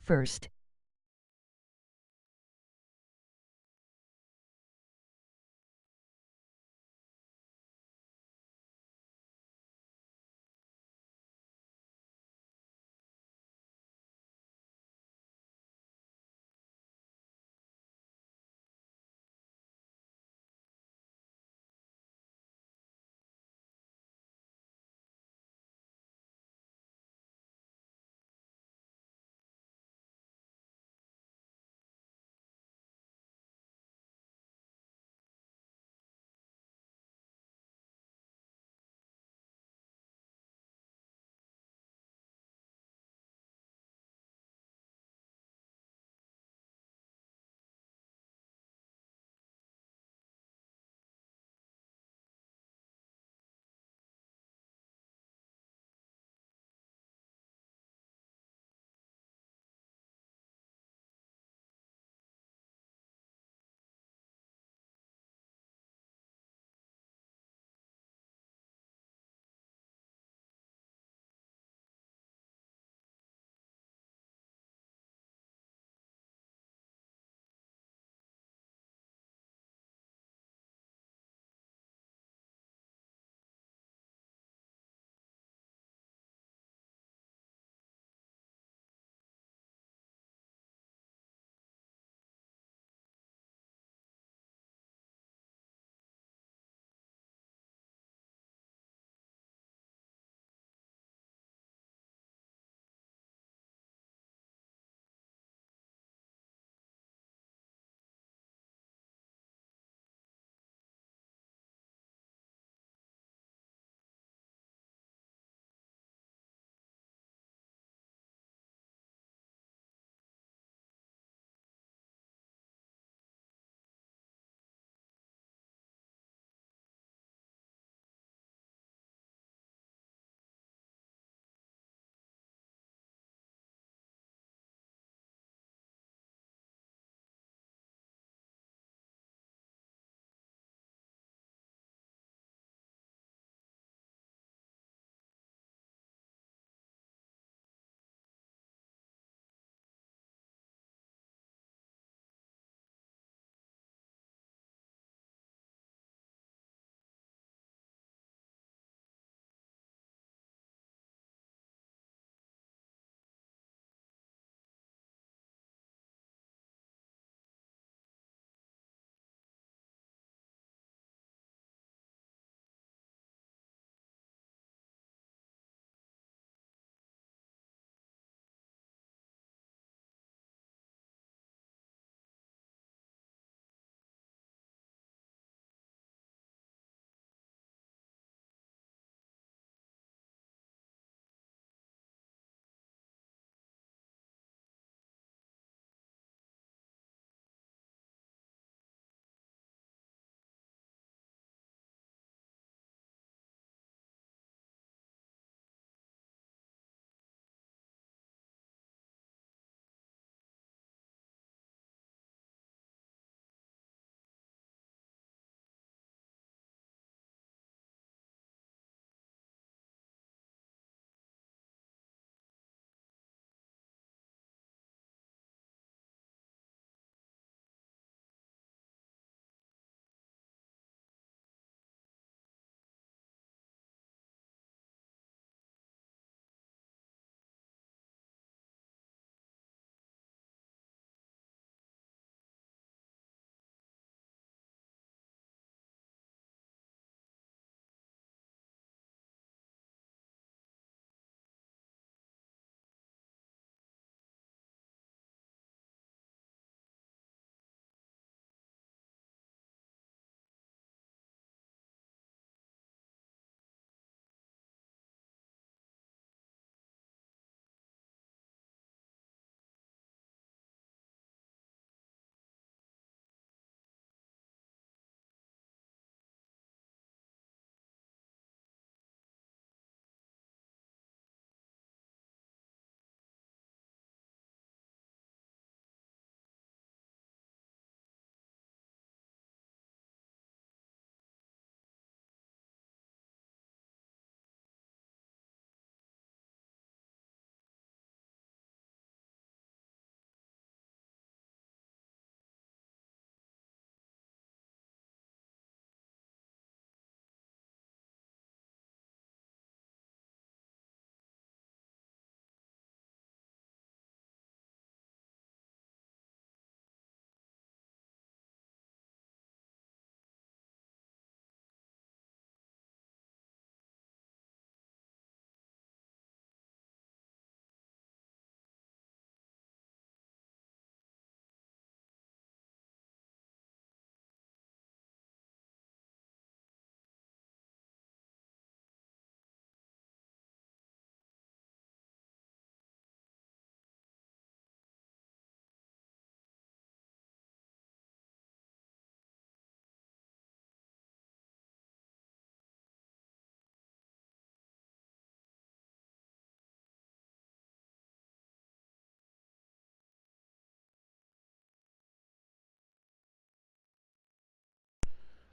first.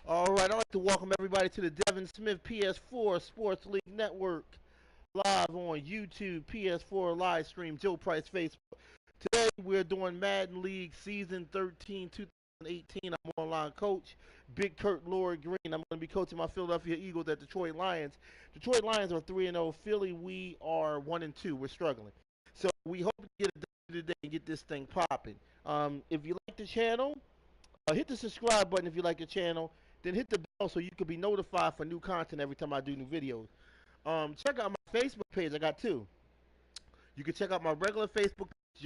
All right, I'd like to welcome everybody to the Devin Smith PS4 Sports League Network, live on YouTube, PS4 live stream, Joe Price Facebook. Today we're doing Madden League Season 13, 2018. I'm online coach, Big Kurt Lord Green. I'm going to be coaching my Philadelphia Eagles at Detroit Lions. Detroit Lions are 3-0. Philly, we are 1-2. We're struggling. So we hope to get it done today and get this thing popping. If you like the channel, hit the subscribe button if you like the channel. Then hit the bell so you can be notified for new content every time I do new videos. Check out my Facebook page. I got two. You can check out my regular Facebook page,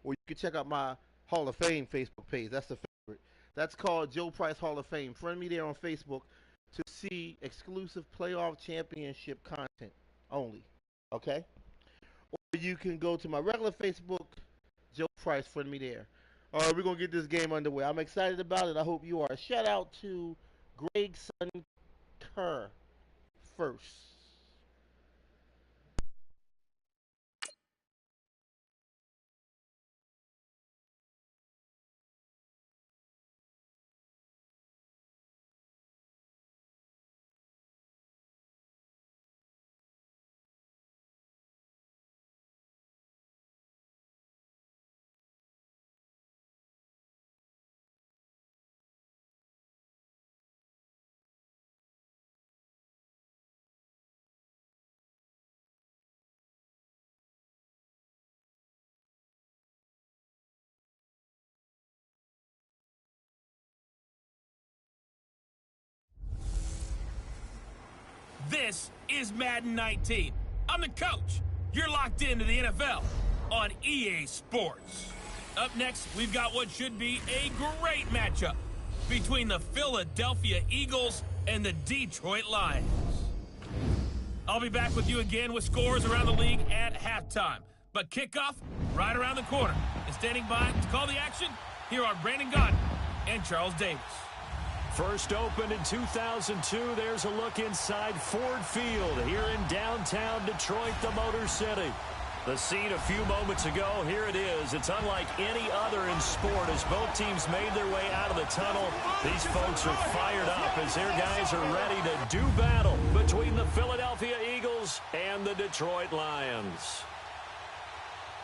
or you can check out my Hall of Fame Facebook page. That's the favorite. That's called Joe Price Hall of Fame. Friend me there on Facebook to see exclusive playoff championship content only. Okay? Or you can go to my regular Facebook, Joe Price. Friend me there. All right, we're going to get this game underway. I'm excited about it. I hope you are. Shout out to Greg Kerr first. This is Madden 19. I'm the coach. You're locked into the NFL on EA Sports. Up next, we've got what should be a great matchup between the Philadelphia Eagles and the Detroit Lions. I'll be back with you again with scores around the league at halftime. But kickoff right around the corner. And standing by to call the action, here are Brandon Gaudin and Charles Davis. First opened in 2002, there's a look inside Ford Field here in downtown Detroit, the Motor City. The scene a few moments ago, here it is. It's unlike any other in sport as both teams made their way out of the tunnel. These folks are fired up as their guys are ready to do battle between the Philadelphia Eagles and the Detroit Lions.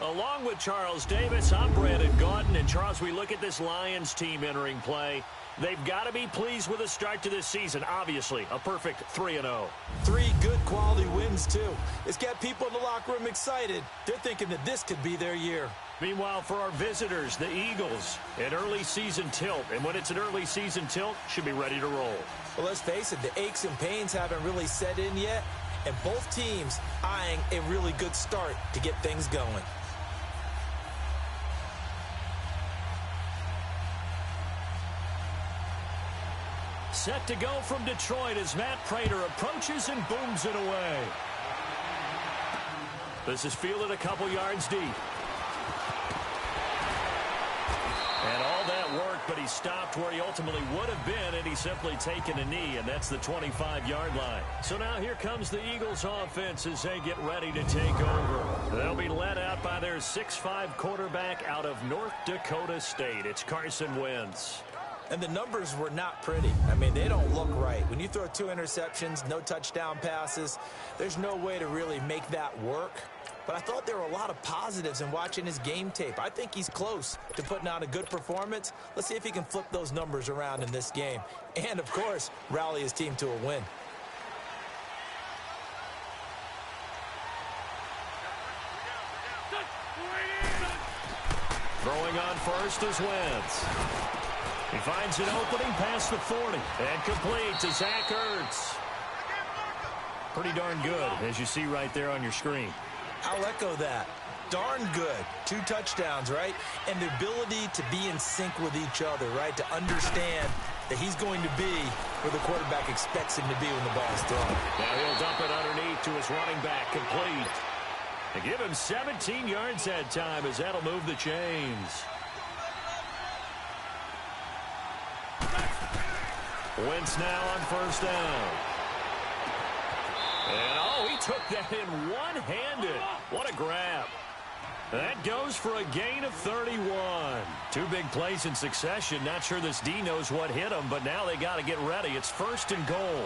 Along with Charles Davis, I'm Brandon Gaudin. And Charles, we look at this Lions team entering play. They've got to be pleased with the start to this season. Obviously, a perfect 3-0. 3 good quality wins, too. It's got people in the locker room excited. They're thinking that this could be their year. Meanwhile, for our visitors, the Eagles, an early season tilt. And when it's an early season tilt, should be ready to roll. Well, let's face it, the aches and pains haven't really set in yet. And both teams eyeing a really good start to get things going. Set to go from Detroit as Matt Prater approaches and booms it away. This is fielded a couple yards deep. And all that work, but he stopped where he ultimately would have been, and he's simply taken a knee, and that's the 25-yard line. So now here comes the Eagles offense as they get ready to take over. They'll be led out by their 6'5" quarterback out of North Dakota State. It's Carson Wentz. And the numbers were not pretty. I mean, they don't look right. When you throw 2 interceptions, no touchdown passes, there's no way to really make that work. But I thought there were a lot of positives in watching his game tape. I think he's close to putting out a good performance. Let's see if he can flip those numbers around in this game. And, of course, rally his team to a win. Throwing on first is Wentz. He finds an opening past the 40 and complete to Zach Ertz. Pretty darn good, as you see right there on your screen. I'll echo that. Darn good. 2 touchdowns, right? And the ability to be in sync with each other, right? To understand that he's going to be where the quarterback expects him to be when the ball is thrown. Now he'll dump it underneath to his running back, complete. They give him 17 yards that time as that'll move the chains. Wentz now on first down. And, oh, he took that in one-handed. What a grab. That goes for a gain of 31. Two big plays in succession. Not sure this D knows what hit him, but now they got to get ready. It's 1st and goal.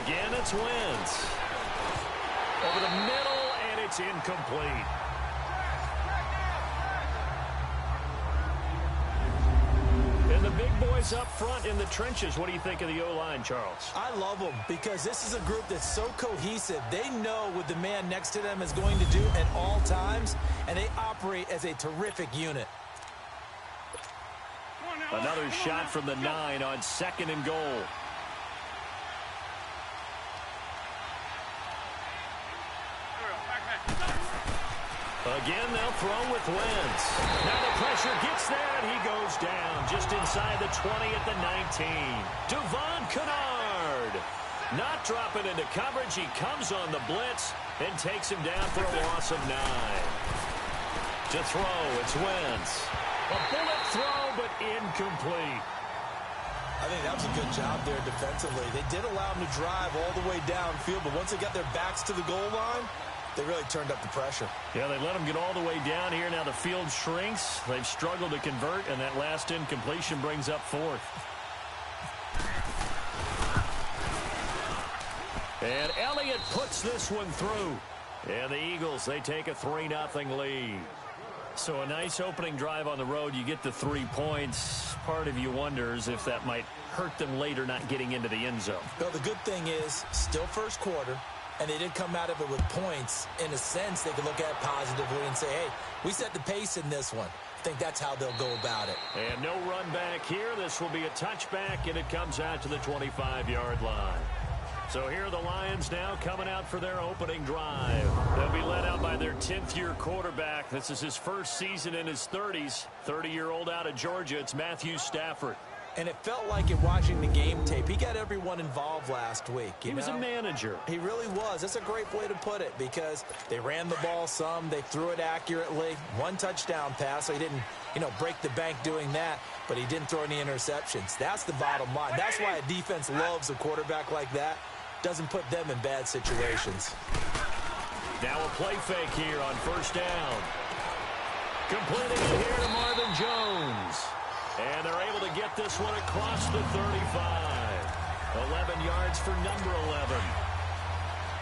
Again, it's Wentz. Over the middle, and it's incomplete. And the big boys up front in the trenches. What do you think of the O-line, Charles? I love them because this is a group that's so cohesive. They know what the man next to them is going to do at all times, and they operate as a terrific unit. Another shot from the 9 on 2nd and goal. Again, they'll throw with Wentz. Now the pressure gets there, and he goes down just inside the 20 at the 19. Devon Kennard not dropping into coverage. He comes on the blitz and takes him down for a loss of 9. To throw, it's Wentz. A bullet throw, but incomplete. I think that was a good job there defensively. They did allow him to drive all the way downfield, but once they got their backs to the goal line, they really turned up the pressure. Yeah, they let them get all the way down here. Now the field shrinks. They've struggled to convert, and that last incompletion brings up 4th. And Elliott puts this one through. And the Eagles, they take a 3-0 lead. So a nice opening drive on the road. You get the 3 points. Part of you wonders if that might hurt them later not getting into the end zone. Well, the good thing is, still first quarter, and they did come out of it with points. In a sense, they could look at it positively and say, hey, we set the pace in this one. I think that's how they'll go about it. And no run back here. This will be a touchback, and it comes out to the 25-yard line. So here are the Lions now coming out for their opening drive. They'll be led out by their 10th-year quarterback. This is his first season in his 30s. 30-year-old out of Georgia. It's Matthew Stafford. And it felt like in watching the game tape, he got everyone involved last week. He was a manager. He really was. That's a great way to put it because they ran the ball some. They threw it accurately. 1 touchdown pass, so he didn't, break the bank doing that, but he didn't throw any interceptions. That's the bottom line. That's why a defense loves a quarterback like that. Doesn't put them in bad situations. Now a play fake here on 1st down. Completing it here to Marvin Jones. And they're able to get this one across the 35. 11 yards for number 11.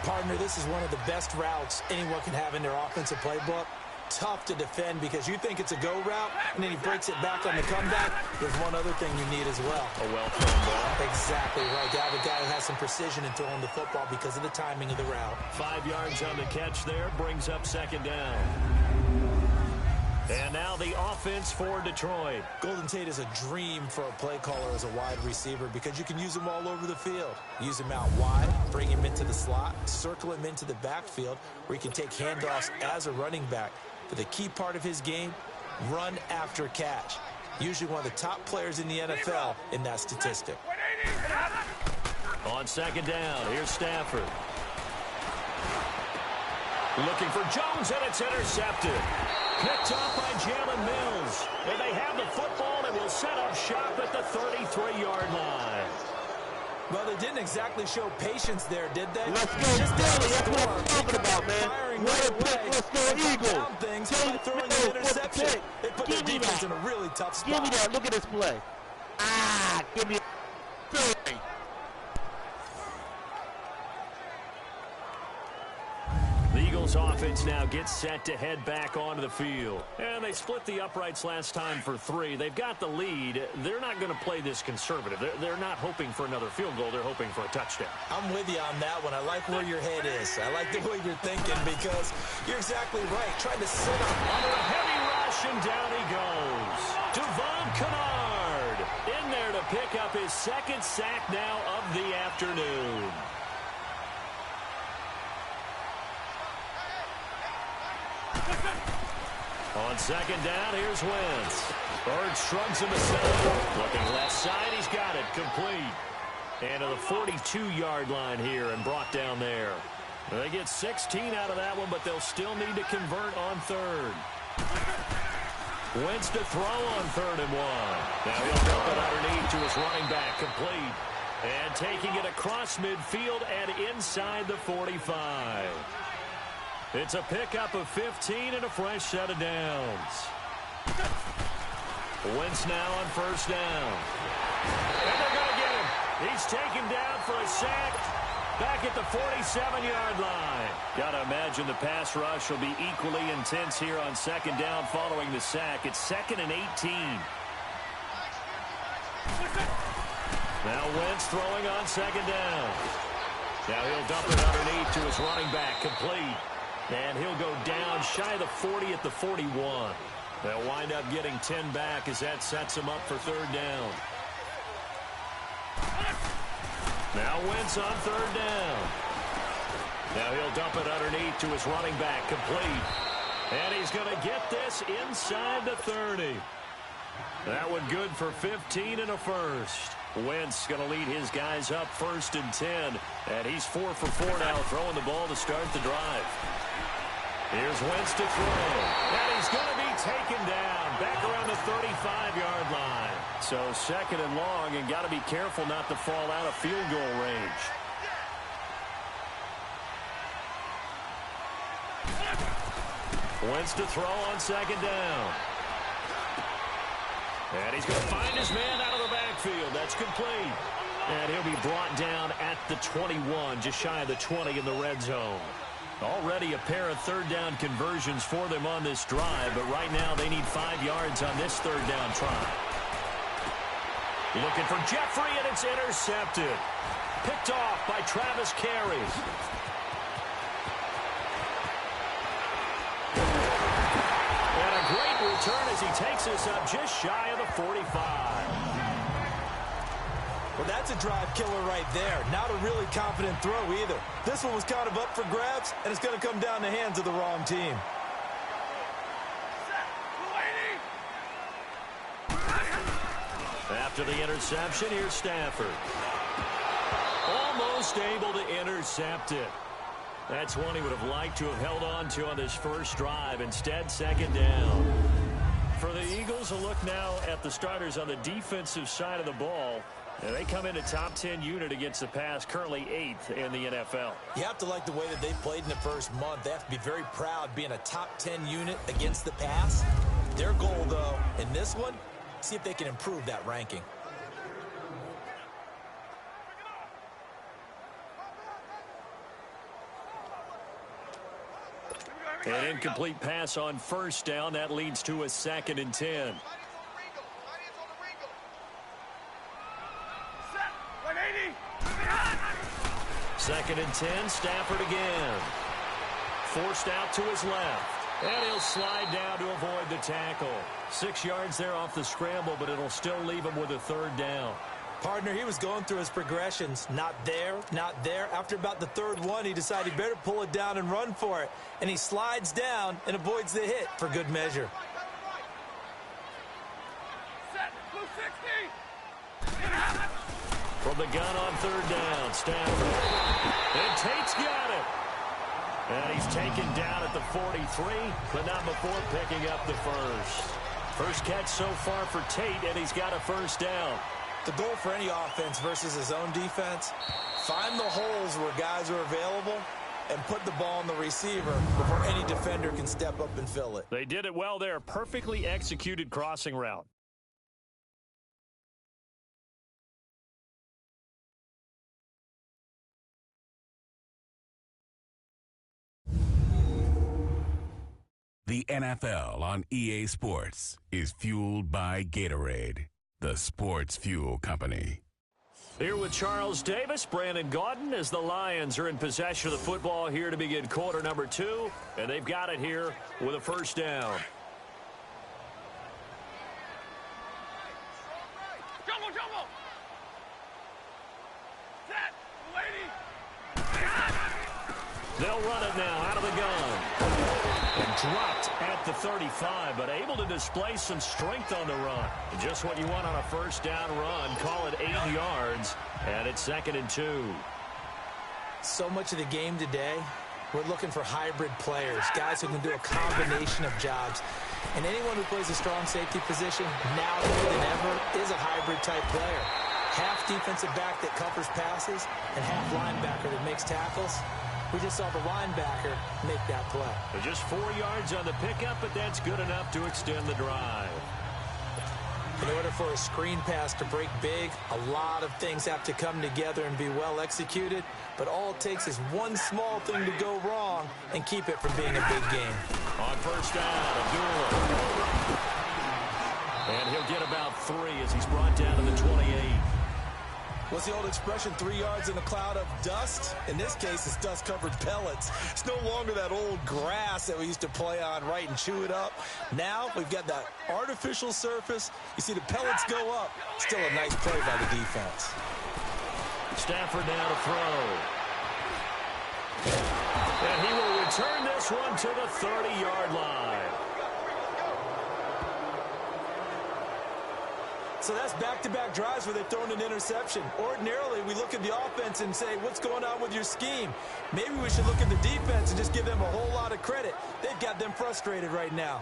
Partner, this is one of the best routes anyone can have in their offensive playbook. Tough to defend because you think it's a go route, and then he breaks it back on the comeback. There's one other thing you need as well. A well-thrown ball. Exactly right. You have a guy who has some precision in throwing the football because of the timing of the route. 5 yards on the catch there. Brings up 2nd down. And now the offense for Detroit. Golden Tate is a dream for a play caller as a wide receiver because you can use him all over the field. Use him out wide, bring him into the slot, circle him into the backfield where he can take handoffs as a running back. But the key part of his game, run after catch. Usually one of the top players in the NFL in that statistic. On 2nd down, here's Stafford. Looking for Jones, and it's intercepted. Picked off by Jalen Mills. And they have the football and will set up shop at the 33-yard line. Well, they didn't exactly show patience there, did they? Let's go, Stanley. That's what I'm talking about, man. What a pick. Let's go, Eagles. Things by throwing an interception. They put their defense in a really tough spot. Give me that. Look at this play. Give me that. The Eagles offense now gets set to head back onto the field. And they split the uprights last time for 3. They've got the lead. They're not going to play this conservative. They're not hoping for another field goal. They're hoping for a touchdown. I'm with you on that one. I like where your head is. I like the way you're thinking because you're exactly right. Trying to sit up. Under a heavy rush, and down he goes. Devon Kennard in there to pick up his 2nd sack now of the afternoon. On 2nd down, here's Wentz. Bird shrugs him aside. Looking left side, he's got it. Complete. And to the 42-yard line here and brought down there. They get 16 out of that one, but they'll still need to convert on 3rd. Wentz to throw on 3rd and 1. Now he'll dump it underneath to his running back. Complete. And taking it across midfield and inside the 45. It's a pickup of 15 and a fresh set of downs. Wentz now on first down. And they're going to get him. He's taken down for a sack back at the 47-yard line. Got to imagine the pass rush will be equally intense here on second down following the sack. It's 2nd and 18. Now Wentz throwing on second down. Now he'll dump it underneath to his running back, complete. And he'll go down shy of the 40 at the 41. They'll wind up getting 10 back as that sets him up for third down. Now Wentz on third down. Now he'll dump it underneath to his running back, complete. And he's going to get this inside the 30. That one good for 15 and a first. Wentz going to lead his guys up 1st and 10. And he's 4 for 4 now, throwing the ball to start the drive. Here's Wentz to throw. And he's going to be taken down back around the 35-yard line. So 2nd and long, and got to be careful not to fall out of field goal range. Wentz to throw on second down. And he's going to find his man out of the backfield. That's complete. And he'll be brought down at the 21, just shy of the 20 in the red zone. Already a pair of third down conversions for them on this drive, but right now they need 5 yards on this third down try. Looking for Jeffrey, and it's intercepted. Picked off by Travis Carey. And a great return as he takes us up just shy of the 45. Well, that's a drive killer right there. Not a really confident throw either. This one was kind of up for grabs, and it's going to come down the hands of the wrong team. After the interception, here's Stafford. Almost able to intercept it. That's one he would have liked to have held on to on this first drive. Instead, second down. For the Eagles, a look now at the starters on the defensive side of the ball. And they come in a top 10 unit against the pass, currently 8th in the NFL. You have to like the way that they played in the first month. They have to be very proud being a top 10 unit against the pass. Their goal, though, in this one, see if they can improve that ranking. An incomplete pass on first down. That leads to a 2nd and 10. Second and 10, Stafford again. Forced out to his left. And he'll slide down to avoid the tackle. 6 yards there off the scramble, but it'll still leave him with a third down. Partner, he was going through his progressions. Not there, not there. After about the third one, he decided he better pull it down and run for it. And he slides down and avoids the hit for good measure. From the gun on third down, Stafford. And Tate's got it. And he's taken down at the 43, but not before picking up the first. First catch so far for Tate, and he's got a first down. The goal for any offense versus his own defense, find the holes where guys are available and put the ball on the receiver before any defender can step up and fill it. They did it well there. Perfectly executed crossing route. The NFL on EA Sports is fueled by Gatorade, the sports fuel company. Here with Charles Davis, Brandon Gaudin, as the Lions are in possession of the football here to begin quarter number 2, and they've got it here with a first down. They'll run it now out of the gun. And dropped at the 35, but able to display some strength on the run. Just what you want on a first down run. Call it 8 yards, and it's 2nd and 2. So much of the game today, we're looking for hybrid players, guys who can do a combination of jobs. And anyone who plays a strong safety position, now more than ever, is a hybrid-type player. Half defensive back that covers passes and half linebacker that makes tackles. We just saw the linebacker make that play. But just 4 yards on the pickup, but that's good enough to extend the drive. In order for a screen pass to break big, a lot of things have to come together and be well executed. But all it takes is one small thing to go wrong and keep it from being a big game. On first down, Abdullah. And he'll get about 3 as he's brought down to the 28. What's the old expression, 3 yards in a cloud of dust? In this case, it's dust-covered pellets. It's no longer that old grass that we used to play on, right, and chew it up. Now we've got that artificial surface. You see the pellets go up. Still a nice play by the defense. Stafford now to throw. And he will return this one to the 30-yard line. So that's back-to-back drives where they've thrown an interception. Ordinarily, we look at the offense and say, what's going on with your scheme? Maybe we should look at the defense and just give them a whole lot of credit. They've got them frustrated right now.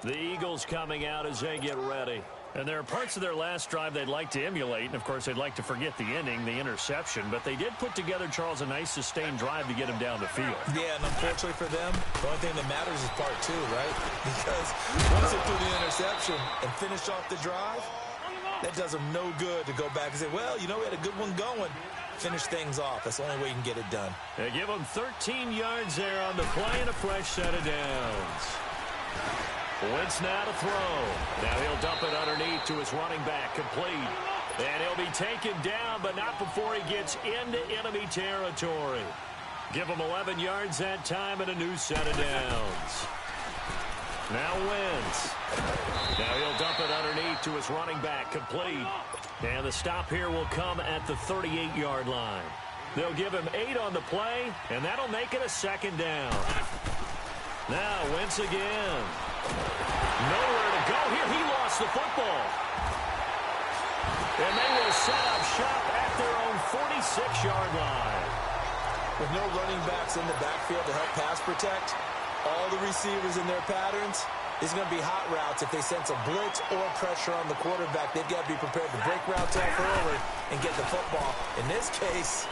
The Eagles coming out as they get ready. And there are parts of their last drive they'd like to emulate. And, of course, they'd like to forget the inning, the interception. But they did put together, Charles, a nice sustained drive to get him down the field. Yeah, and unfortunately for them, the only thing that matters is part 2, right? Because once they threw the interception and finished off the drive, that does them no good to go back and say, well, you know, we had a good one going. Finish things off. That's the only way you can get it done. They give him 13 yards there on the play and a fresh set of downs. Wentz now to throw. Now he'll dump it underneath to his running back, complete. And he'll be taken down, but not before he gets into enemy territory. Give him 11 yards that time and a new set of downs. Now Wentz. Now he'll dump it underneath to his running back, complete. And the stop here will come at the 38-yard line. They'll give him 8 on the play, and that'll make it a second down. Now Wentz again. Nowhere to go here. He lost the football. And they will set up shop at their own 46-yard line. With no running backs in the backfield to help pass protect, all the receivers in their patterns, it's going to be hot routes. If they sense a blitz or pressure on the quarterback, they've got to be prepared to break routes off early and get the football. In this case,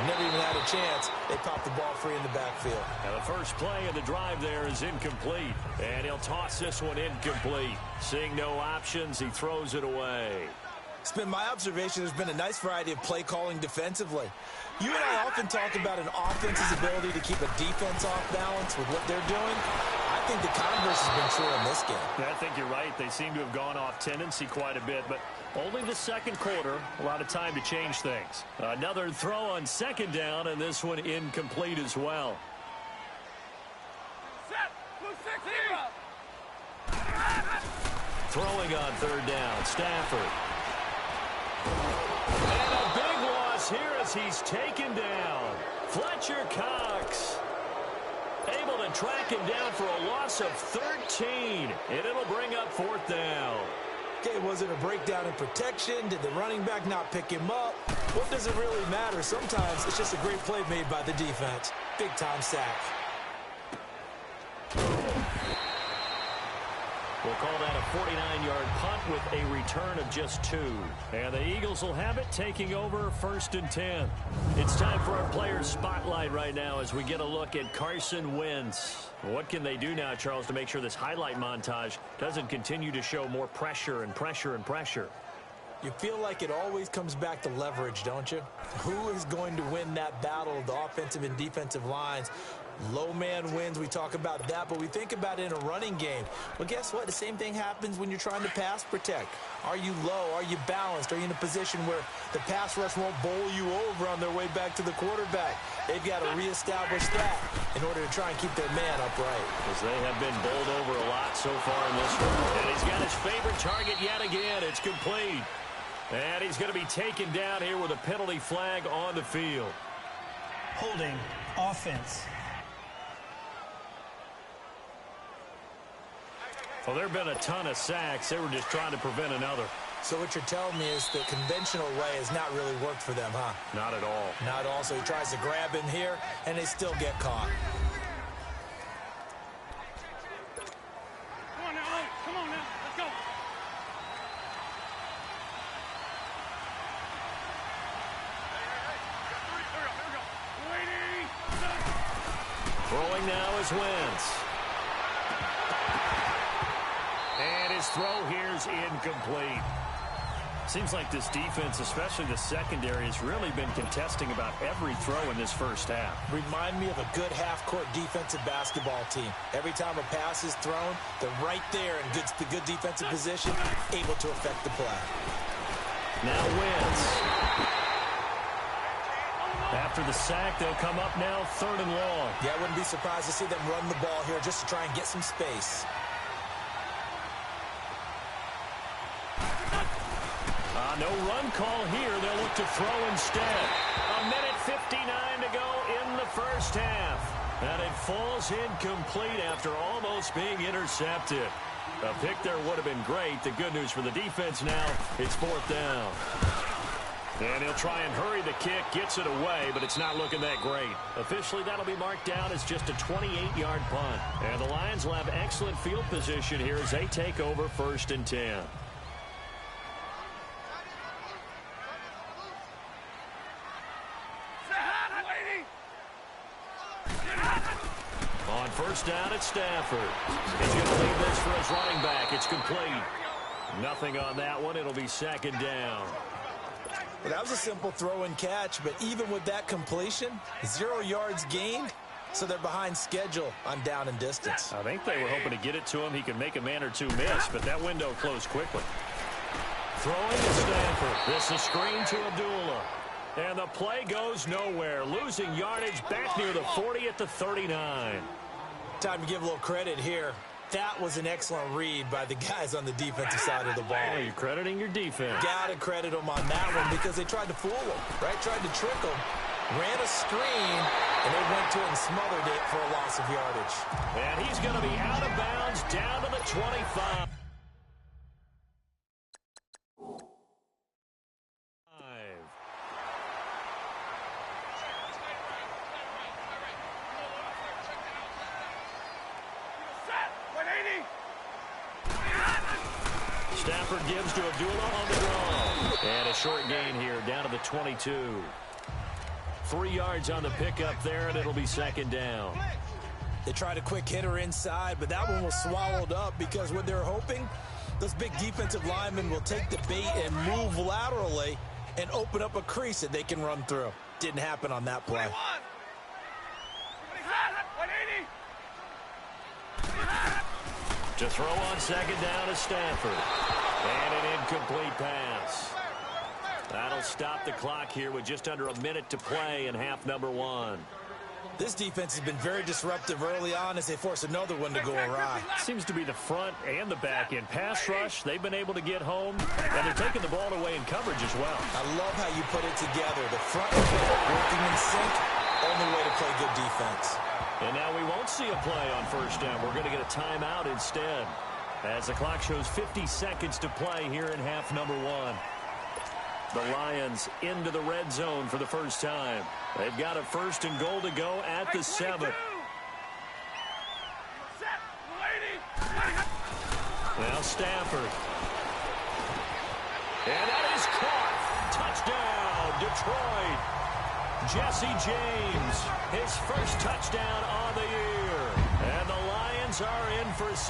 never even had a chance. They popped the ball free in the backfield. Now the first play of the drive there is incomplete. And he'll toss this one incomplete. Seeing no options, he throws it away. It's been my observation there's been a nice variety of play calling defensively. You and I often talk about an offense's ability to keep a defense off balance with what they're doing. I think the converse has been true in this game. Yeah, I think you're right. They seem to have gone off tendency quite a bit, but only the second quarter, a lot of time to change things. Another throw on second down, and this one incomplete as well. Throwing on third down, Stafford. And a big loss here as he's taken down. Fletcher Cox able to track him down for a loss of 13, and it'll bring up fourth down. Okay, was it a breakdown in protection? Did the running back not pick him up? What does it really matter? Sometimes it's just a great play made by the defense. Big-time sack. We'll call that a 49-yard punt with a return of just 2. And the Eagles will have it, taking over first and 10. It's time for our players' spotlight right now as we get a look at Carson Wentz. What can they do now, Charles, to make sure this highlight montage doesn't continue to show more pressure and pressure and pressure? You feel like it always comes back to leverage, don't you? Who is going to win that battle of the offensive and defensive lines? Low man wins. We talk about that, but we think about it in a running game. Well, guess what? The same thing happens when you're trying to pass protect. Are you low? Are you balanced? Are you in a position where the pass rush won't bowl you over on their way back to the quarterback? They've got to reestablish that in order to try and keep their man upright. Because they have been bowled over a lot so far in this one. And he's got his favorite target yet again. It's complete. And he's going to be taken down here with a penalty flag on the field. Holding offense. Well, there have been a ton of sacks. They were just trying to prevent another. So what you're telling me is the conventional way has not really worked for them, huh? Not at all. Not at all. So he tries to grab him here, and they still get caught. Come on now. Come on Throwing now is Wentz. And his throw here is incomplete. Seems like this defense, especially the secondary, has really been contesting about every throw in this first half. Remind me of a good half-court defensive basketball team. Every time a pass is thrown, they're right there in the good defensive position, able to affect the play. Now Wentz. After the sack, they'll come up now 3rd and long. Yeah, I wouldn't be surprised to see them run the ball here just to try and get some space. No run call here. They'll look to throw instead. 1:59 to go in the first half. And it falls incomplete after almost being intercepted. A pick there would have been great. The good news for the defense now, it's 4th down. And he'll try and hurry the kick, gets it away, but it's not looking that great. Officially, that'll be marked down as just a 28-yard punt. And the Lions will have excellent field position here as they take over 1st and 10. On 1st down, it's Stafford. He's going to leave this for his running back. It's complete. Nothing on that one. It'll be 2nd down. Well, that was a simple throw and catch, but even with that completion, 0 yards gained, so they're behind schedule on down and distance. I think they were hoping to get it to him. He could make a man or two miss, but that window closed quickly. Throwing to Stafford. This is screen to Abdullah. And the play goes nowhere. Losing yardage back near the 40 at the 39. Time to give a little credit here. That was an excellent read by the guys on the defensive side of the ball. Oh, you're crediting your defense. Gotta credit them on that one because they tried to fool them, right? Tried to trick them. Ran a screen, and they went to it and smothered it for a loss of yardage. And he's going to be out of bounds down to the 25. Stafford gives to Abdullah on the draw. And a short gain here down to the 22. 3 yards on the pickup there, and it'll be 2nd down. They tried a quick hitter inside, but that one was swallowed up because what they're hoping, those big defensive linemen will take the bait and move laterally and open up a crease that they can run through. Didn't happen on that play. To throw on 2nd down is Stafford. And an incomplete pass. That'll stop the clock here with just under a minute to play in half number 1. This defense has been very disruptive early on as they force another one to go awry. Seems to be the front and the back end. Pass rush, they've been able to get home, and they're taking the ball away in coverage as well. I love how you put it together. The front and back working in sync, only way to play good defense. And now we won't see a play on 1st down. We're going to get a timeout instead, as the clock shows 50 seconds to play here in half number 1. The Lions into the red zone for the first time. They've got a 1st and goal to go at the 7. Now Stafford. And that is caught. Touchdown, Detroit. Jesse James, his first touchdown on the year. And the Lions are in for 6.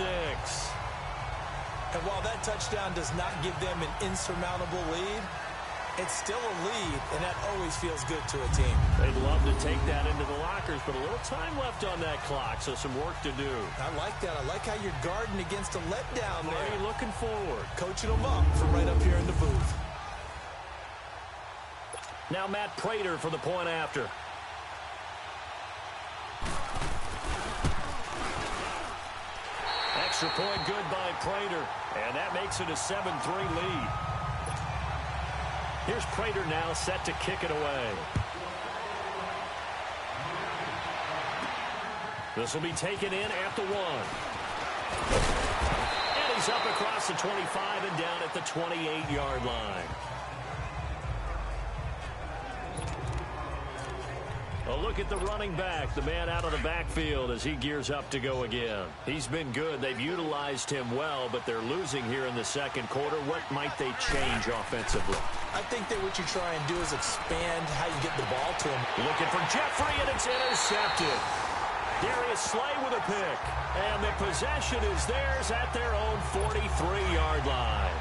And while that touchdown does not give them an insurmountable lead, it's still a lead, and that always feels good to a team. They'd love to take that into the lockers, but a little time left on that clock, so some work to do. I like that. I like how you're guarding against a letdown there. Already looking forward. Coaching them up from right up here in the booth. Now Matt Prater for the point after. Extra point good by Prater, and that makes it a 7-3 lead. Here's Prater now set to kick it away. This will be taken in at the 1. And he's up across the 25 and down at the 28-yard line. A look at the running back, the man out of the backfield as he gears up to go again. He's been good. They've utilized him well, but they're losing here in the second quarter. What might they change offensively? I think that what you try and do is expand how you get the ball to him. Looking for Jeffrey, and it's intercepted. Darius Slay with a pick. And the possession is theirs at their own 43-yard line.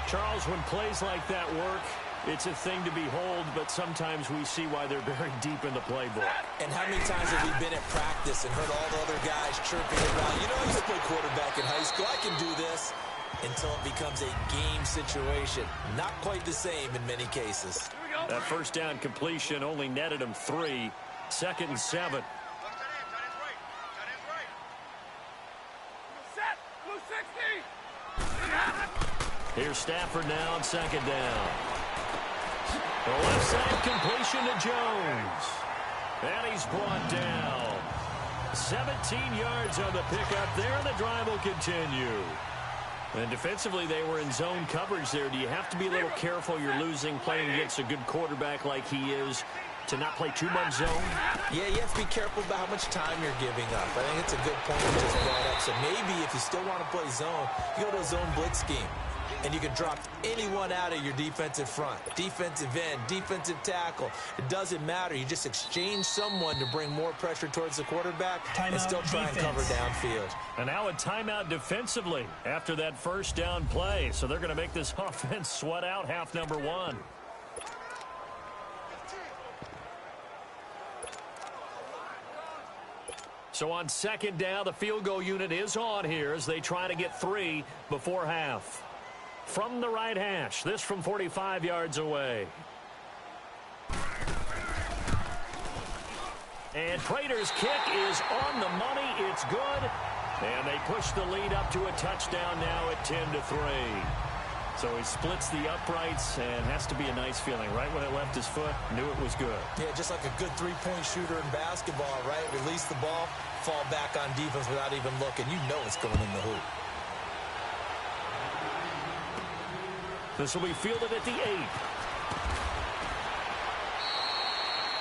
Charles, when plays like that work, it's a thing to behold, but sometimes we see why they're very deep in the playbook. And how many times have we been at practice and heard all the other guys chirping around, you know, I used to play quarterback in high school, I can do this, until it becomes a game situation. Not quite the same in many cases. That first down completion only netted him 3. 2nd and 7. Here's Stafford now on 2nd down. The left side completion to Jones. And he's brought down. 17 yards on the pickup there. The drive will continue. And defensively, they were in zone coverage there. Do you have to be a little careful? You're losing playing against a good quarterback like he is to not play too much zone? Yeah, you have to be careful about how much time you're giving up. I think it's a good point you just brought up. So maybe if you still want to play zone, you go to a zone blitz scheme. And you can drop anyone out of your defensive front. Defensive end, defensive tackle. It doesn't matter. You just exchange someone to bring more pressure towards the quarterback and still try and cover downfield. And now a timeout defensively after that first down play. So they're going to make this offense sweat out half number 1. So on 2nd down, the field goal unit is on here as they try to get 3 before half. From the right hash, this from 45 yards away. And Prater's kick is on the money. It's good. And they push the lead up to a touchdown now at 10-3. So he splits the uprights and has to be a nice feeling. Right when it left his foot, knew it was good. Yeah, just like a good three-point shooter in basketball, right? Release the ball, fall back on defense without even looking. You know it's going in the hoop. This will be fielded at the 8.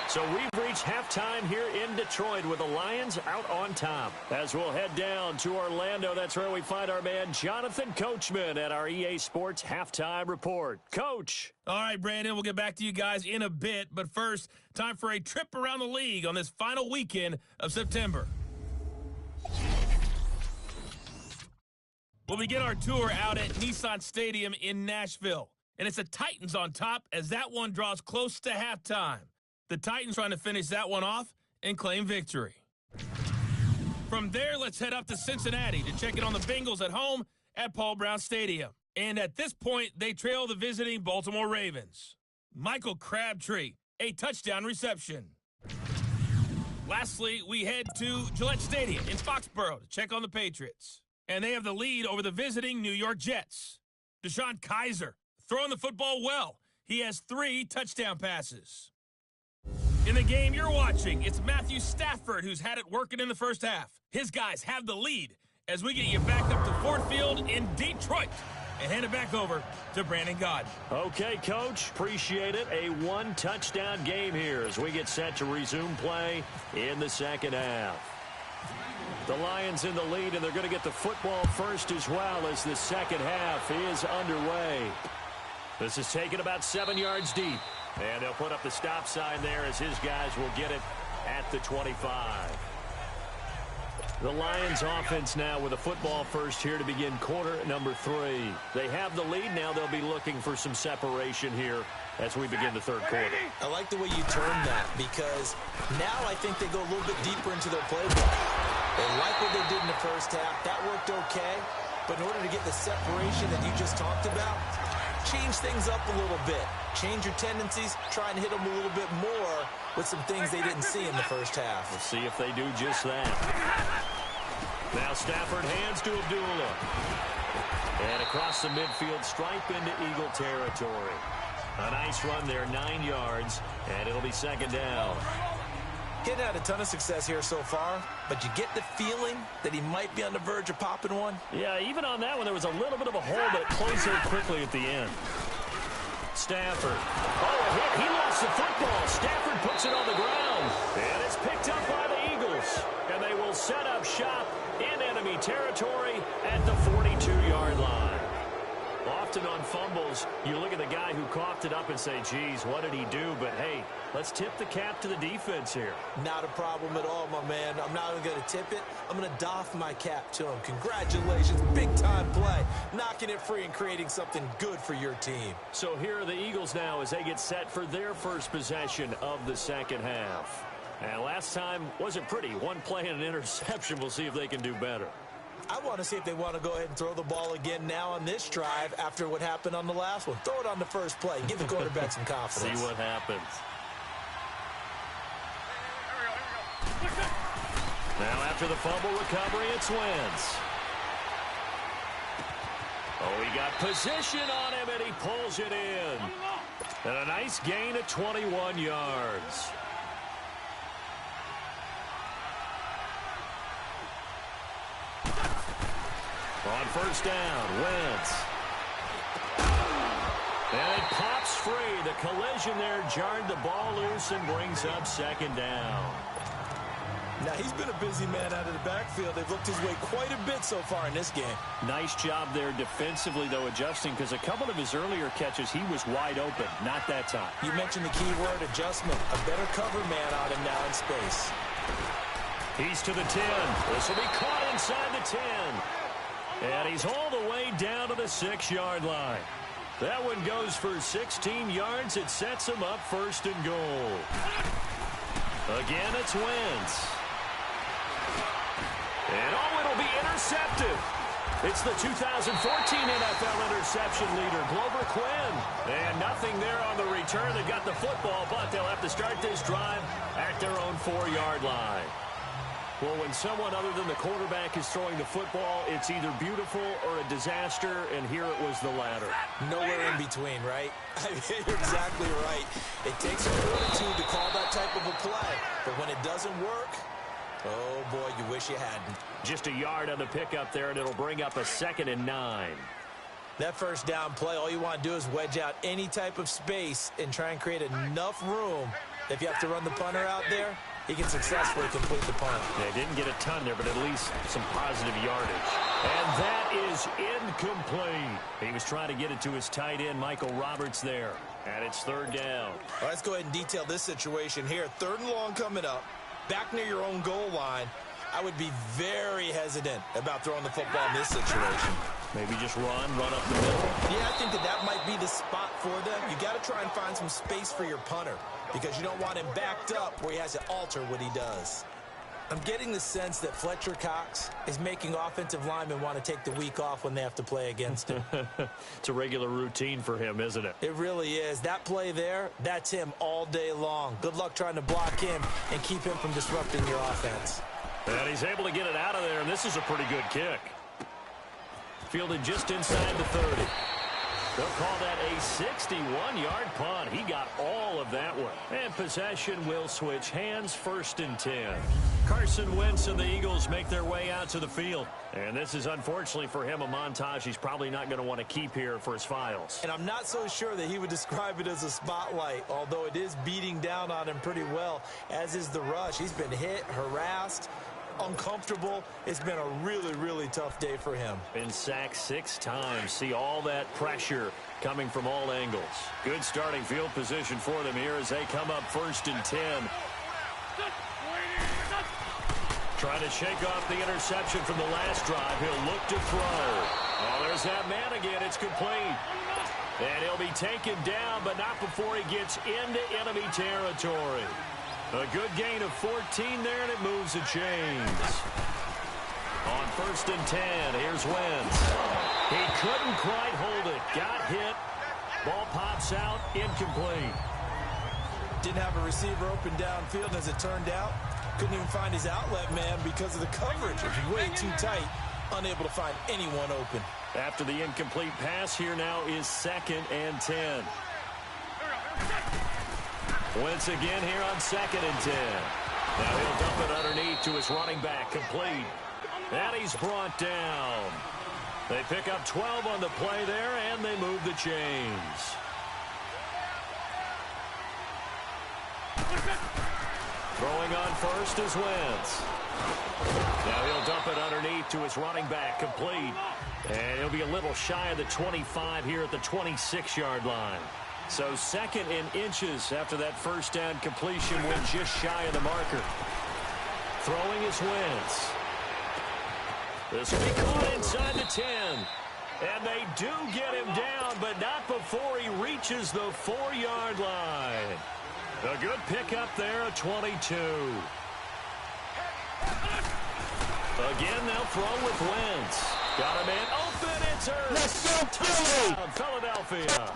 So we've reached halftime here in Detroit with the Lions out on top. As we'll head down to Orlando, that's where we find our man Jonathan Coachman at our EA Sports Halftime Report. Coach. All right, Brandon, we'll get back to you guys in a bit. But first, time for a trip around the league on this final weekend of September. We'll begin our tour out at Nissan Stadium in Nashville. And it's the Titans on top as that one draws close to halftime. The Titans trying to finish that one off and claim victory. From there, let's head up to Cincinnati to check in on the Bengals at home at Paul Brown Stadium. And at this point, they trail the visiting Baltimore Ravens. Michael Crabtree, a touchdown reception. Lastly, we head to Gillette Stadium in Foxborough to check on the Patriots. And they have the lead over the visiting New York Jets. Deshaun Kaiser throwing the football well. He has 3 touchdown passes. In the game you're watching, it's Matthew Stafford who's had it working in the first half. His guys have the lead as we get you back up to Ford Field in Detroit and hand it back over to Brandon Gaudin. Okay, Coach. Appreciate it. A 1-touchdown game here as we get set to resume play in the second half. The Lions in the lead, and they're going to get the football first as well as the second half is underway. This is taken about 7 yards deep. And they'll put up the stop sign there as his guys will get it at the 25. The Lions offense now with a football first here to begin quarter number 3. They have the lead. Now they'll be looking for some separation here as we begin the third quarter. I like the way you term that because now I think they go a little bit deeper into their playbook. They like what they did in the first half. That worked okay. But in order to get the separation that you just talked about, change things up a little bit. Change your tendencies. Try and hit them a little bit more with some things they didn't see in the first half. We'll see if they do just that. Now Stafford hands to Abdullah. And across the midfield, stripe into Eagle territory. A nice run there, 9 yards, and it'll be second down. Getting had a ton of success here so far, but you get the feeling that he might be on the verge of popping one. Yeah, even on that one, there was a little bit of a hole, but it closed very quickly at the end. Stafford. Oh, a hit. He lost the football. Stafford puts it on the ground. And it's picked up by the Eagles. And they will set up shop in enemy territory at the 42-yard line. Off often on fumbles, you look at the guy who coughed it up and say, geez, what did he do? But, hey, let's tip the cap to the defense here. Not a problem at all, my man. I'm not even going to tip it. I'm going to doff my cap to him. Congratulations. Big-time play. Knocking it free and creating something good for your team. So here are the Eagles now as they get set for their first possession of the second half. And last time wasn't pretty. One play and an interception. We'll see if they can do better. I want to see if they want to go ahead and throw the ball again now on this drive after what happened on the last one. Throw it on the first play. Give the quarterback some confidence. See what happens. Now after the fumble recovery, it's Wentz. Oh, he got position on him, and he pulls it in. And a nice gain of 21 yards. On first down, Wentz. And it pops free. The collision there jarred the ball loose and brings up second down. Now, he's been a busy man out of the backfield. They've looked his way quite a bit so far in this game. Nice job there defensively, though, adjusting, because a couple of his earlier catches, he was wide open. Not that time. You mentioned the key word, adjustment. A better cover man on him now in space. He's to the 10. This will be caught inside the 10. And he's all the way down to the 6-yard line. That one goes for 16 yards. It sets him up first and goal. Again, it's Wentz. And it'll be intercepted. It's the 2014 NFL interception leader, Glover Quinn. And nothing there on the return. They got the football, but they'll have to start this drive at their own 4-yard line. Well, when someone other than the quarterback is throwing the football, it's either beautiful or a disaster, and here it was the latter. Nowhere in between, right? You're exactly right. It takes a fortitude to call that type of a play, but when it doesn't work, oh, boy, you wish you hadn't. Just a yard on the pickup there, and it'll bring up a 2nd and 9. That first down play, all you want to do is wedge out any type of space and try and create enough room. If you have to run the punter out there, he can successfully complete the punt. They didn't get a ton there, but at least some positive yardage. And that is incomplete. He was trying to get it to his tight end, Michael Roberts, there. And it's 3rd down. All right, let's go ahead and detail this situation here. 3rd and long coming up. Back near your own goal line. I would be very hesitant about throwing the football in this situation. Maybe just run up the middle. Yeah, I think that might be the spot for them. You got to try and find some space for your punter because you don't want him backed up where he has to alter what he does. I'm getting the sense that Fletcher Cox is making offensive linemen want to take the week off when they have to play against him. It's a regular routine for him, isn't it? It really is. That play there, that's him all day long. Good luck trying to block him and keep him from disrupting your offense. And he's able to get it out of there, and this is a pretty good kick. Fielded just inside the 30. They'll call that a 61-yard punt. He got all of that one. And possession will switch hands, 1st and 10. Carson Wentz and the Eagles make their way out to the field. And this is, unfortunately for him, a montage he's probably not going to want to keep here for his files. And I'm not so sure that he would describe it as a spotlight, although it is beating down on him pretty well, as is the rush. He's been hit, harassed, uncomfortable. It's been a really, really tough day for him. Been sacked 6 times. See all that pressure coming from all angles. Good starting field position for them here as they come up 1st and 10. Trying to shake off the interception from the last drive. He'll look to throw. Oh, there's that man again. It's complete. And he'll be taken down, but not before he gets into enemy territory. A good gain of 14 there, and it moves the chains. On 1st and 10, here's Wentz. He couldn't quite hold it. Got hit. Ball pops out, incomplete. Didn't have a receiver open downfield, as it turned out. Couldn't even find his outlet man because of the coverage. It was way too tight. Unable to find anyone open. After the incomplete pass, here now is 2nd and 10. Wentz again here on 2nd and 10. Now he'll dump it underneath to his running back, complete. And he's brought down. They pick up 12 on the play there, and they move the chains. Throwing on first is Wentz. Now he'll dump it underneath to his running back, complete. And he'll be a little shy of the 25 here at the 26-yard line. So 2nd and inches after that first down completion went just shy of the marker. Throwing his Wentz. This will be caught inside the 10. And they do get him down, but not before he reaches the 4-yard line. A good pickup there at 22. Again, they'll throw with Wentz. Got a man open. It's Ertz. Let's go, Philly! Philadelphia.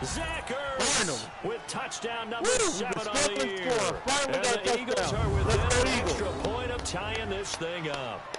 Zach Ertz with touchdown number 7 on the year. And the Eagles are within an extra point of tying this thing up.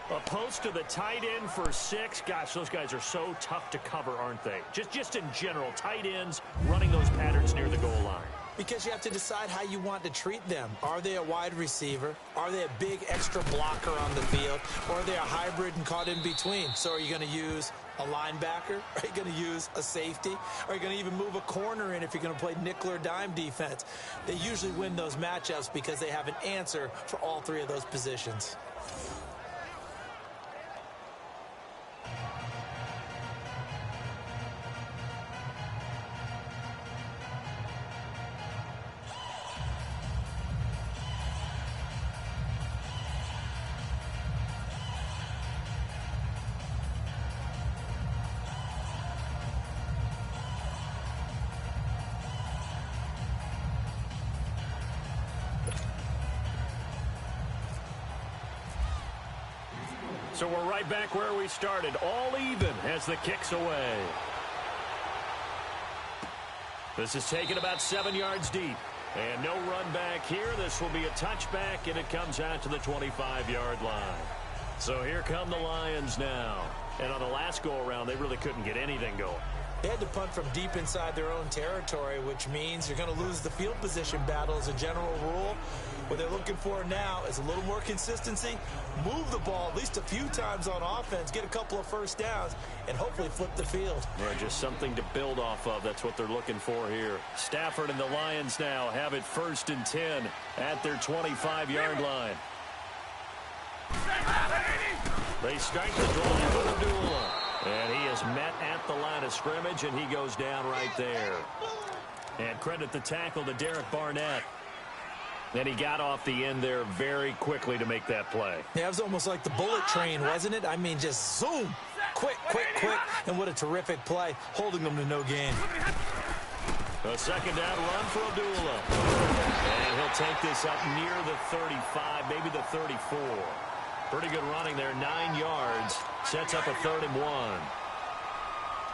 A post to the tight end for 6. Gosh, those guys are so tough to cover, aren't they? Just in general, tight ends running those patterns near the goal line. Because you have to decide how you want to treat them. Are they a wide receiver? Are they a big extra blocker on the field? Or are they a hybrid and caught in between? So are you going to use a linebacker? Are you going to use a safety? Are you going to even move a corner in if you're going to play nickel or dime defense? They usually win those matchups because they have an answer for all 3 of those positions. So we're right back where we started, all even as the kick's away. This is taken about 7 yards deep. And no run back here. This will be a touchback, and it comes out to the 25-yard line. So here come the Lions now. And on the last go-around, they really couldn't get anything going. They had to punt from deep inside their own territory, which means you're going to lose the field position battle as a general rule. What they're looking for now is a little more consistency, move the ball at least a few times on offense, get a couple of first downs, and hopefully flip the field. Or just something to build off of. That's what they're looking for here. Stafford and the Lions now have it 1st and 10 at their 25-yard line. They start the drive with Abdullah. And he is met at the line of scrimmage, and he goes down right there. And credit the tackle to Derek Barnett. And he got off the end there very quickly to make that play. Yeah, it was almost like the bullet train, wasn't it? I mean, just zoom. Quick, quick, quick. And what a terrific play, holding them to no gain. A 2nd down run for Abdullah. And he'll take this up near the 35, maybe the 34. Pretty good running there, 9 yards. Sets up a 3rd and 1.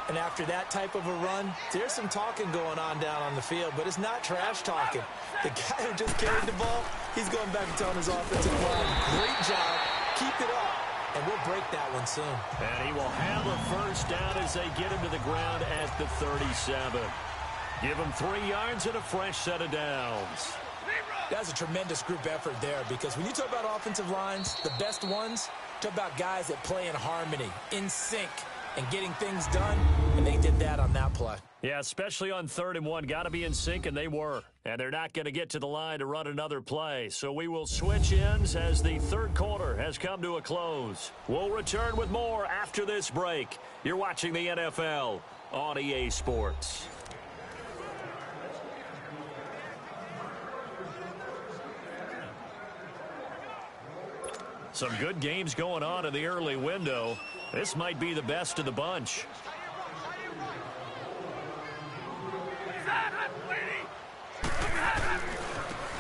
And after that type of a run, there's some talking going on down on the field, but it's not trash talking. The guy who just carried the ball, he's going back and telling his offensive line, great job, keep it up, and we'll break that one soon. And he will have a first down as they get him to the ground at the 37. Give him 3 yards and a fresh set of downs. That's a tremendous group effort there, because when you talk about offensive lines, the best ones, talk about guys that play in harmony, in sync, and getting things done, and they did that on that play. Yeah, especially on 3rd and 1. Got to be in sync, and they were. And they're not going to get to the line to run another play. So we will switch ends as the 3rd quarter has come to a close. We'll return with more after this break. You're watching the NFL on EA Sports. Some good games going on in the early window. This might be the best of the bunch.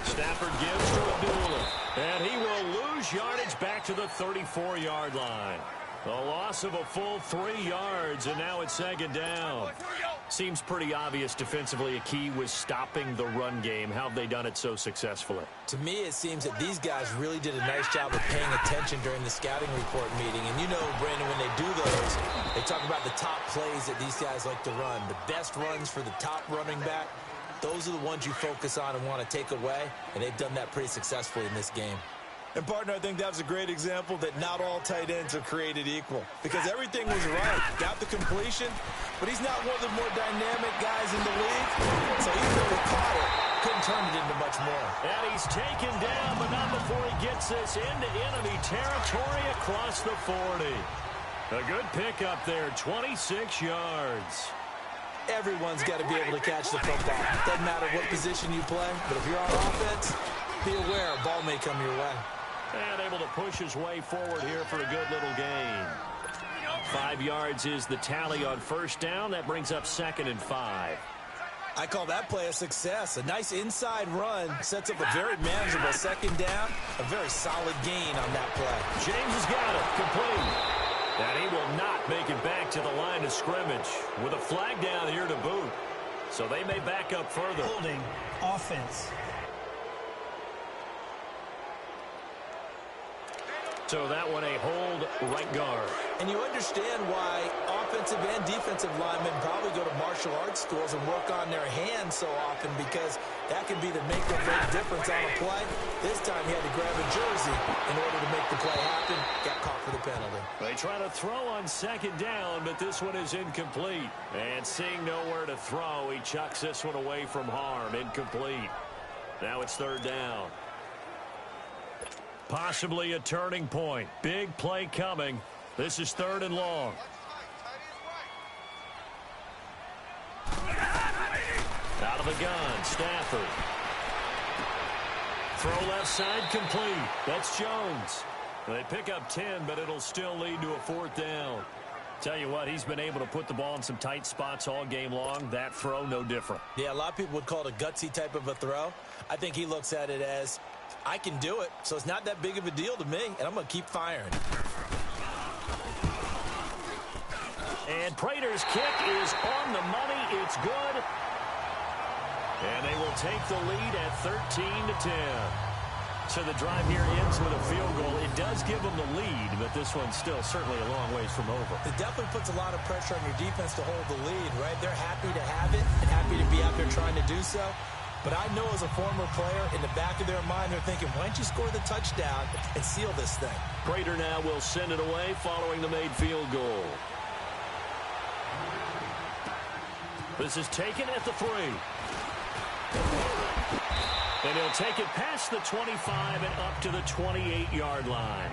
Stafford gives to Abdullah. And he will lose yardage back to the 34-yard line. A loss of a full 3 yards, and now it's 2nd down. Seems pretty obvious defensively a key was stopping the run game. How have they done it so successfully? To me, it seems that these guys really did a nice job of paying attention during the scouting report meeting. And you know, Brandon, when they do those, they talk about the top plays that these guys like to run. The best runs for the top running back, those are the ones you focus on and want to take away. And they've done that pretty successfully in this game. And, partner, I think that was a great example that not all tight ends are created equal. Because everything was right. Got the completion, but he's not one of the more dynamic guys in the league. So even though he caught it, couldn't turn it into much much more. And he's taken down, but not before he gets this into enemy territory across the 40. A good pickup there, 26 yards. Everyone's got to be able to catch the football. Doesn't matter what position you play, but if you're on offense, be aware a ball may come your way. And able to push his way forward here for a good little gain. 5 yards is the tally on first down. That brings up 2nd and 5. I call that play a success. A nice inside run sets up a very manageable 2nd down. A very solid gain on that play. James has got it. Complete. And he will not make it back to the line of scrimmage with a flag down here to boot. So they may back up further. Holding offense. So that one a hold right guard. And you understand why offensive and defensive linemen probably go to martial arts schools and work on their hands so often, because that can be the make or break difference on a play. This time he had to grab a jersey in order to make the play happen. Got caught for the penalty. They try to throw on 2nd down, but this one is incomplete. And seeing nowhere to throw, he chucks this one away from harm. Incomplete. Now it's 3rd down. Possibly a turning point. Big play coming. This is 3rd and long. Out of the gun, Stafford. Throw left side complete. That's Jones. They pick up 10, but it'll still lead to a 4th down. Tell you what, he's been able to put the ball in some tight spots all game long. That throw, no different. Yeah, a lot of people would call it a gutsy type of a throw. I think he looks at it as, I can do it, so it's not that big of a deal to me, and I'm going to keep firing. And Prater's kick is on the money. It's good. And they will take the lead at 13-10. So the drive here ends with a field goal. It does give them the lead, but this one's still certainly a long ways from over. It definitely puts a lot of pressure on your defense to hold the lead, right? They're happy to have it and happy to be out there trying to do so. But I know as a former player, in the back of their mind, they're thinking, why don't you score the touchdown and seal this thing? Prater now will send it away following the made field goal. This is taken at the 3. And he'll take it past the 25 and up to the 28-yard line.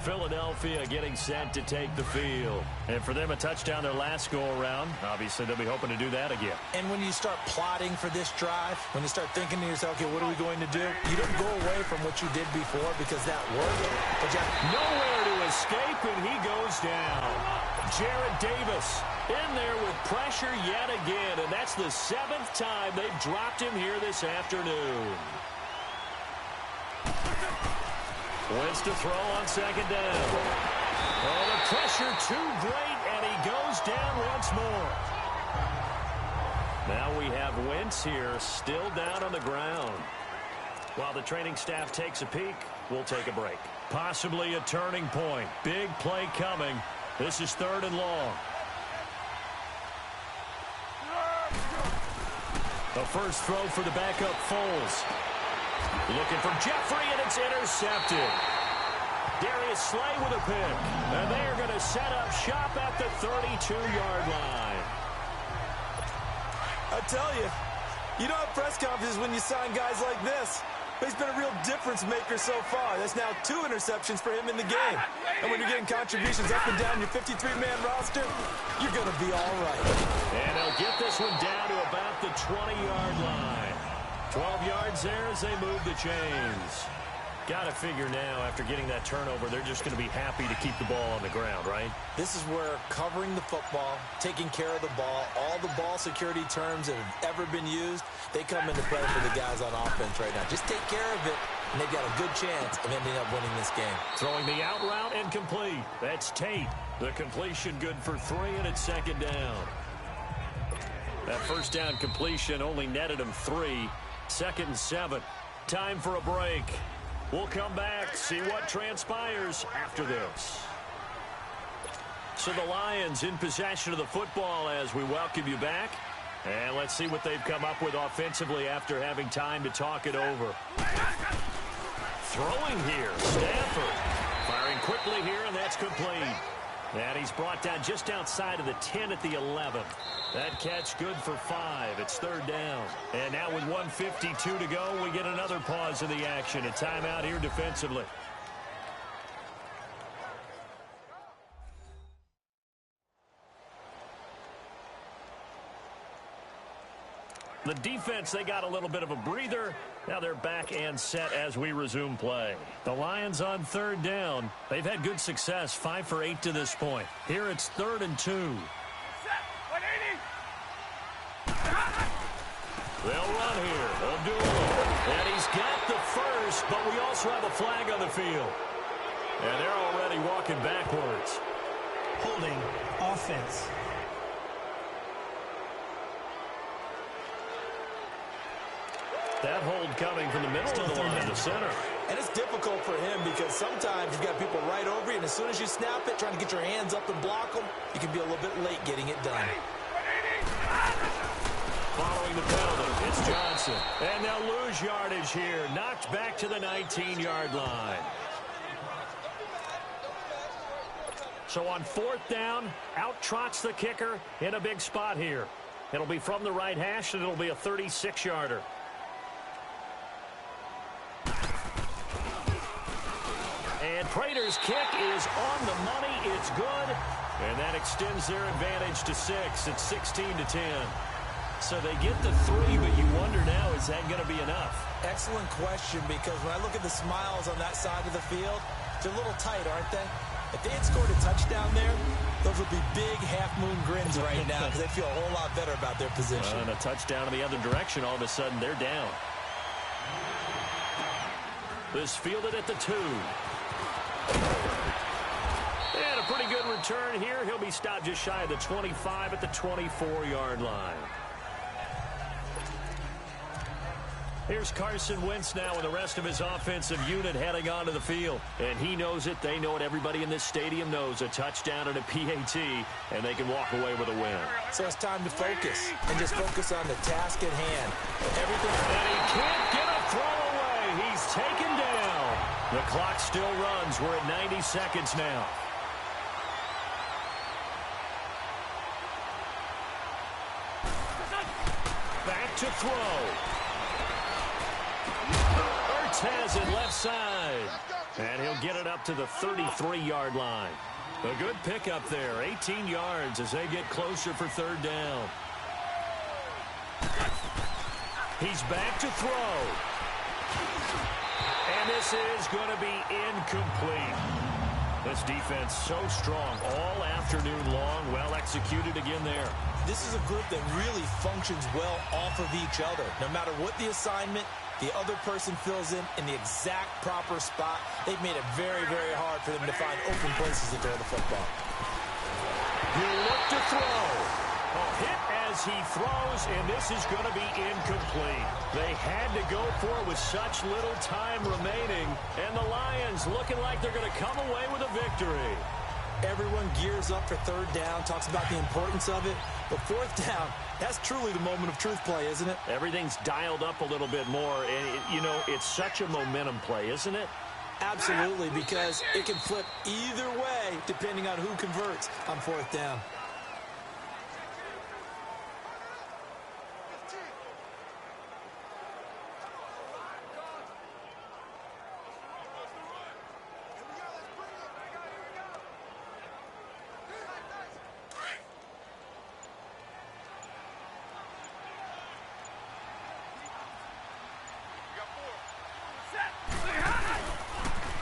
Philadelphia getting set to take the field. And for them, a touchdown their last go-around. Obviously, they'll be hoping to do that again. And when you start plotting for this drive, when you start thinking to yourself, okay, what are we going to do? You don't go away from what you did before because that worked. But you have nowhere to escape, and he goes down. Jarrett Davis in there with pressure yet again, and that's the 7th time they've dropped him here this afternoon. Wins to throw on 2nd down. Oh, the pressure too great, and he goes down once more. Now we have Wentz here, still down on the ground. While the training staff takes a peek, we'll take a break. Possibly a turning point. Big play coming. This is 3rd and long. The first throw for the backup Foles. Looking for Jeffrey, and it's intercepted. Darius Slay with a pick. And they are going to set up shop at the 32-yard line. I tell you, you don't have press conferences when you sign guys like this. But he's been a real difference maker so far. That's now 2 interceptions for him in the game. And when you're getting contributions up and down your 53-man roster, you're going to be all right. And they'll get this one down to about the 20-yard line. 12 yards there as they move the chains. Got to figure now, after getting that turnover, they're just going to be happy to keep the ball on the ground, right? This is where covering the football, taking care of the ball, all the ball security terms that have ever been used, they come into play for the guys on offense right now. Just take care of it, and they've got a good chance of ending up winning this game. Throwing the out route and complete. That's Tate. The completion good for 3, and it's 2nd down. That first down completion only netted him 3. 2nd and 7. Time for a break. We'll come back, see what transpires after this. So the Lions in possession of the football as we welcome you back. And let's see what they've come up with offensively after having time to talk it over. Throwing here, Stafford. Firing quickly here, and that's complete. And he's brought down just outside of the 10 at the 11. That catch good for 5. It's third down. And now with 1:52 to go, we get another pause in the action. A timeout here defensively. The defense, they got a little bit of a breather. Now they're back and set as we resume play. The Lions on third down. They've had good success, 5 for 8 to this point. Here it's 3rd and 2. They'll run here. Abdullah. And he's got the first, but we also have a flag on the field. And they're already walking backwards. Holding offense. That hold coming from the middle of the line to center. And it's difficult for him because sometimes you've got people right over you, and as soon as you snap it, trying to get your hands up and block them, you can be a little bit late getting it done. Following the penalty, it's Johnson. And they'll lose yardage here. Knocked back to the 19-yard line. So on 4th down, out trots the kicker in a big spot here. It'll be from the right hash, and it'll be a 36-yarder. And Prater's kick is on the money. It's good. And that extends their advantage to 6. It's 16-10. So they get the 3, but you wonder now, is that going to be enough? Excellent question, because when I look at the smiles on that side of the field, they're a little tight, aren't they? If they had scored a touchdown there, those would be big half-moon grins right now because they feel a whole lot better about their position. And a touchdown in the other direction, all of a sudden they're down. This fielded at the 2. And a pretty good return here. He'll be stopped just shy of the 25 at the 24-yard line. Here's Carson Wentz now with the rest of his offensive unit heading onto the field. And he knows it. They know it. Everybody in this stadium knows a touchdown and a PAT, and they can walk away with a win. So it's time to focus and just focus on the task at hand. Everything. And he can't get a throw away. He's taken down. The clock still runs. We're at 90 seconds now. Back to throw. Ertz has it left side. And he'll get it up to the 33-yard line. A good pickup there. 18 yards as they get closer for 3rd down. He's back to throw. And this is going to be incomplete. This defense so strong all afternoon long. Well executed again there. This is a group that really functions well off of each other. No matter what the assignment, the other person fills in the exact proper spot. They've made it very, very hard for them to find open places to throw the football. He'll look to throw. A hit as he throws, and this is going to be incomplete. They had to go for it with such little time remaining, and the Lions looking like they're going to come away with a victory. Everyone gears up for 3rd down, talks about the importance of it. But 4th down, that's truly the moment of truth play, isn't it? Everything's dialed up a little bit more, and, you know, it's such a momentum play, isn't it? Absolutely, because it can flip either way depending on who converts on 4th down.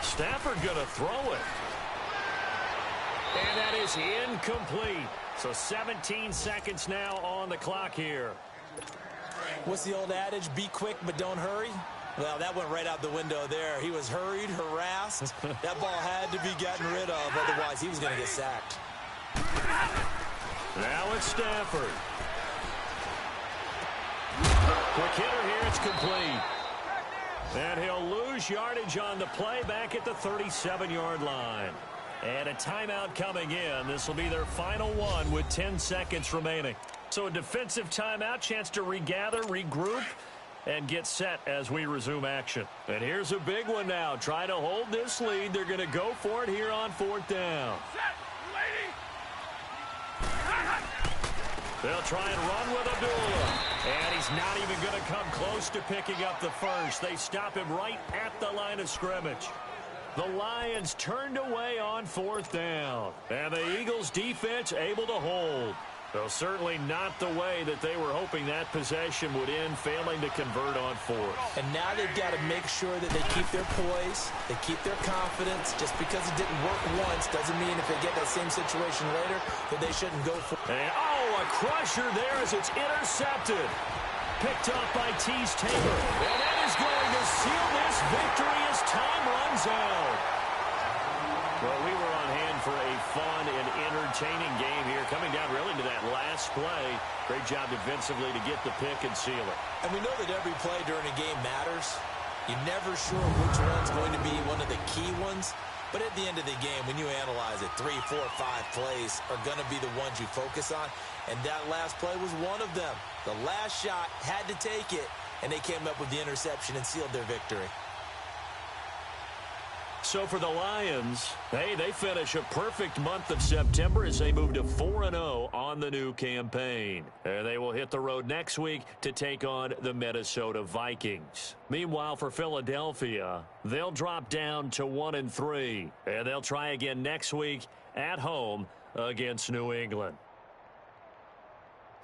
Stafford going to throw it. And that is incomplete. So 17 seconds now on the clock here. What's the old adage? Be quick, but don't hurry. Well, that went right out the window there. He was hurried, harassed. That ball had to be gotten rid of. Otherwise, he was going to get sacked. Now it's Stafford. Quick hitter here. It's complete. And he'll lose yardage on the play back at the 37-yard line. And a timeout coming in. This will be their final one with 10 seconds remaining. So a defensive timeout, chance to regather, regroup, and get set as we resume action. And here's a big one now. Trying to hold this lead. They're going to go for it here on 4th down. They'll try and run with Abdullah. And he's not even going to come close to picking up the first. They stop him right at the line of scrimmage. The Lions turned away on 4th down. And the Eagles' defense able to hold. Well, certainly not the way that they were hoping that possession would end, failing to convert on 4th. And now they've got to make sure that they keep their poise, they keep their confidence. Just because it didn't work once doesn't mean if they get that same situation later that they shouldn't go for it. And, a crusher there as it's intercepted. Picked up by Tease Tabor. And that is going to seal this victory as time runs out. Well, we were on hand for a fun and entertaining game here, coming down really to that last play. Great job defensively to get the pick and seal it. And we know that every play during a game matters. You're never sure which one's going to be one of the key ones. But at the end of the game, when you analyze it, 3, 4, 5 plays are going to be the ones you focus on. And that last play was one of them. The last shot had to take it, and they came up with the interception and sealed their victory. So for the Lions, hey, they finish a perfect month of September as they move to 4-0 on the new campaign. And they will hit the road next week to take on the Minnesota Vikings. Meanwhile, for Philadelphia, they'll drop down to 1-3. And they'll try again next week at home against New England.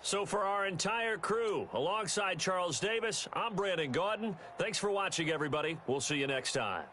So for our entire crew, alongside Charles Davis, I'm Brandon Gaudin. Thanks for watching, everybody. We'll see you next time.